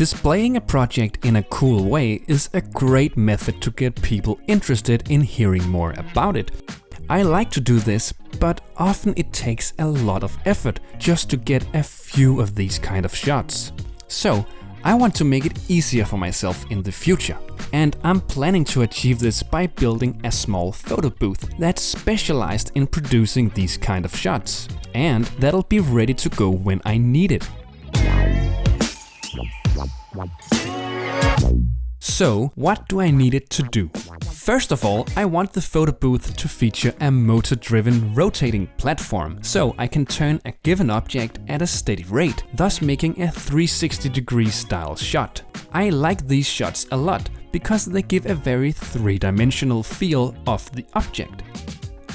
Displaying a project in a cool way is a great method to get people interested in hearing more about it. I like to do this, but often it takes a lot of effort just to get a few of these kind of shots. So I want to make it easier for myself in the future. And I'm planning to achieve this by building a small photo booth that's specialized in producing these kind of shots. And that'll be ready to go when I need it. So, what do I need it to do? First of all, I want the photo booth to feature a motor-driven rotating platform, so I can turn a given object at a steady rate, thus making a 360-degree style shot. I like these shots a lot because they give a very three-dimensional feel of the object.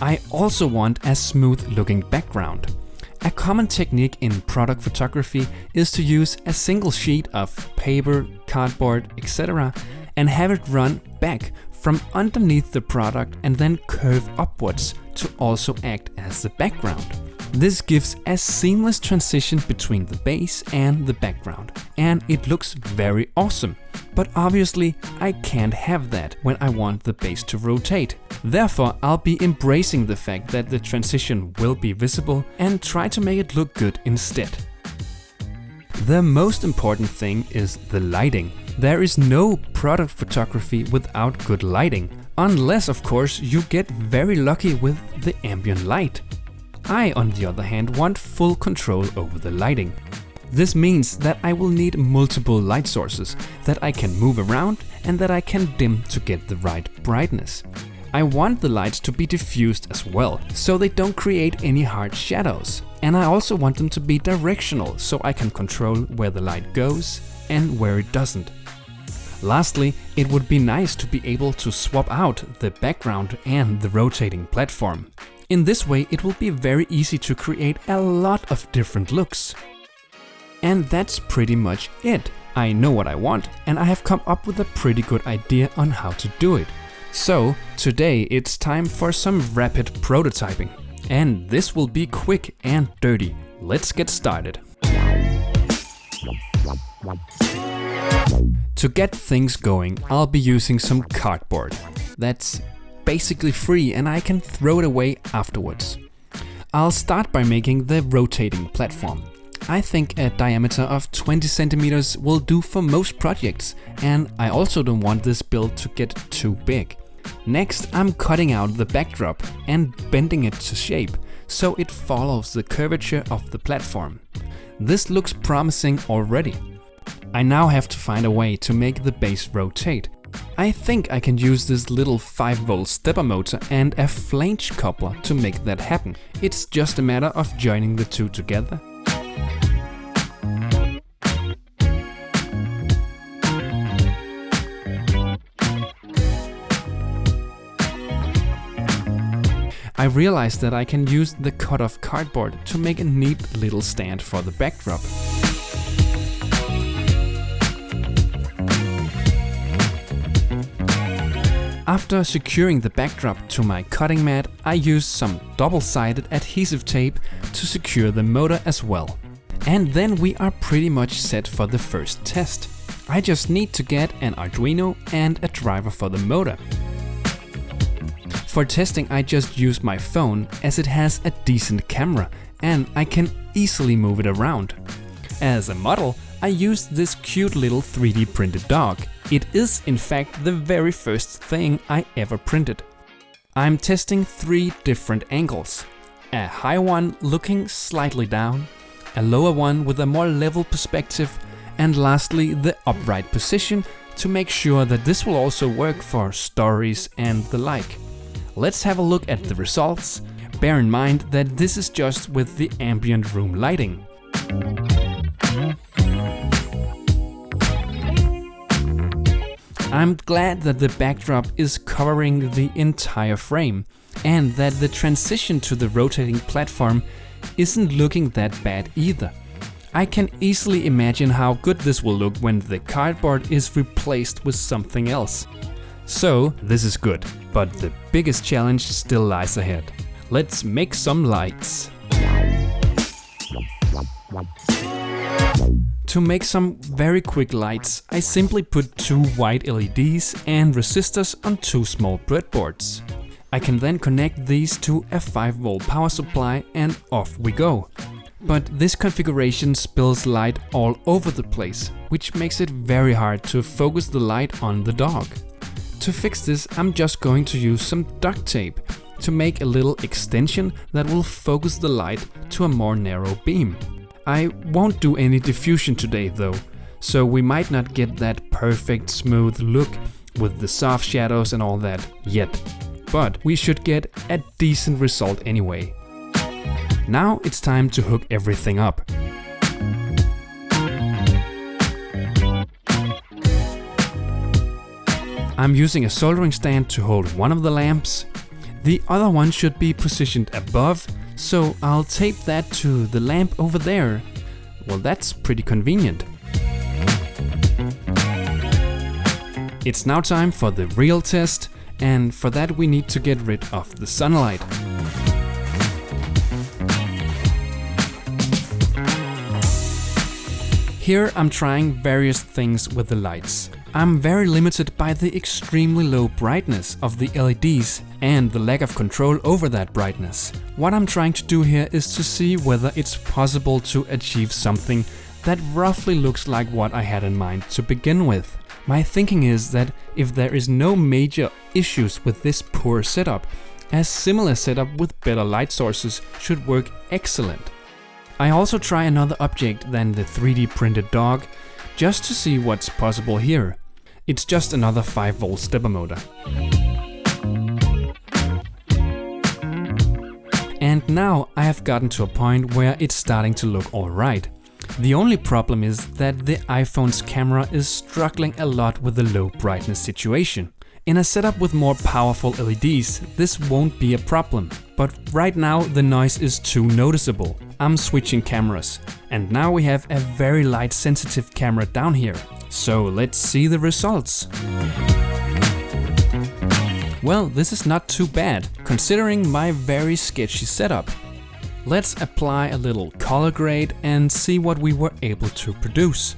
I also want a smooth-looking background. A common technique in product photography is to use a single sheet of paper, cardboard, etc. and have it run back from underneath the product and then curve upwards to also act as the background. This gives a seamless transition between the base and the background, and it looks very awesome. But obviously I can't have that when I want the base to rotate. Therefore I'll be embracing the fact that the transition will be visible and try to make it look good instead. The most important thing is the lighting. There is no product photography without good lighting, unless of course you get very lucky with the ambient light. I, on the other hand, want full control over the lighting. This means that I will need multiple light sources that I can move around and that I can dim to get the right brightness. I want the lights to be diffused as well, so they don't create any hard shadows. And I also want them to be directional, so I can control where the light goes and where it doesn't. Lastly, it would be nice to be able to swap out the background and the rotating platform. In this way, it will be very easy to create a lot of different looks. And that's pretty much it. I know what I want, and I have come up with a pretty good idea on how to do it. So, today it's time for some rapid prototyping. And this will be quick and dirty. Let's get started. To get things going, I'll be using some cardboard. That's basically free and I can throw it away afterwards. I'll start by making the rotating platform. I think a diameter of 20 centimeters will do for most projects, and I also don't want this build to get too big. Next, I'm cutting out the backdrop and bending it to shape so it follows the curvature of the platform. This looks promising already. I now have to find a way to make the base rotate. I think I can use this little 5-volt stepper motor and a flange coupler to make that happen. It's just a matter of joining the two together. I realized that I can use the cut-off cardboard to make a neat little stand for the backdrop. After securing the backdrop to my cutting mat, I used some double-sided adhesive tape to secure the motor as well. And then we are pretty much set for the first test. I just need to get an Arduino and a driver for the motor. For testing, I just used my phone as it has a decent camera and I can easily move it around. As a model, I used this cute little 3D printed dog. It is in fact the very first thing I ever printed. I'm testing 3 different angles. A high one looking slightly down, a lower one with a more level perspective, and lastly the upright position to make sure that this will also work for stories and the like. Let's have a look at the results. Bear in mind that this is just with the ambient room lighting. I'm glad that the backdrop is covering the entire frame and that the transition to the rotating platform isn't looking that bad either. I can easily imagine how good this will look when the cardboard is replaced with something else. So this is good, but the biggest challenge still lies ahead. Let's make some lights. To To make some very quick lights, I simply put 2 white LEDs and resistors on 2 small breadboards. I can then connect these to a 5-volt power supply and off we go. But this configuration spills light all over the place, which makes it very hard to focus the light on the dog. To fix this, I'm just going to use some duct tape to make a little extension that will focus the light to a more narrow beam. I won't do any diffusion today though, so we might not get that perfect smooth look with the soft shadows and all that yet. But we should get a decent result anyway. Now it's time to hook everything up. I'm using a soldering stand to hold one of the lamps. The other one should be positioned above, so I'll tape that to the lamp over there. Well, that's pretty convenient. It's now time for the real test, and for that we need to get rid of the sunlight. Here I'm trying various things with the lights. I'm very limited by the extremely low brightness of the LEDs and the lack of control over that brightness. What I'm trying to do here is to see whether it's possible to achieve something that roughly looks like what I had in mind to begin with. My thinking is that if there is no major issues with this poor setup, a similar setup with better light sources should work excellent. I also try another object than the 3D printed dog, just to see what's possible here. It's just another 5-volt stepper motor. And now I have gotten to a point where it's starting to look alright. The only problem is that the iPhone's camera is struggling a lot with the low brightness situation. In a setup with more powerful LEDs, this won't be a problem. But right now the noise is too noticeable. I'm switching cameras, and now we have a very light sensitive camera down here. So let's see the results. Well, this is not too bad, considering my very sketchy setup. Let's apply a little color grade and see what we were able to produce.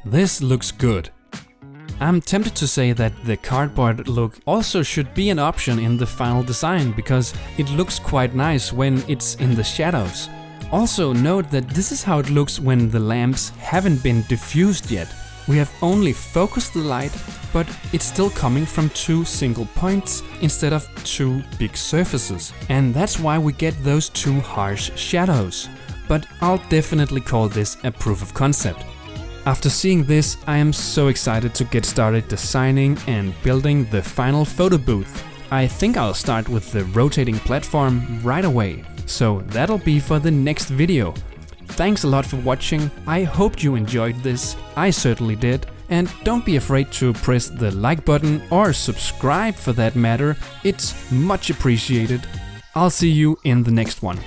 This looks good. I'm tempted to say that the cardboard look also should be an option in the final design, because it looks quite nice when it's in the shadows. Also note that this is how it looks when the lamps haven't been diffused yet. We have only focused the light, but it's still coming from 2 single points instead of 2 big surfaces. And that's why we get those 2 harsh shadows. But I'll definitely call this a proof of concept. After seeing this, I am so excited to get started designing and building the final photo booth. I think I'll start with the rotating platform right away. So that'll be for the next video. Thanks a lot for watching. I hope you enjoyed this. I certainly did. And don't be afraid to press the like button or subscribe for that matter. It's much appreciated. I'll see you in the next one.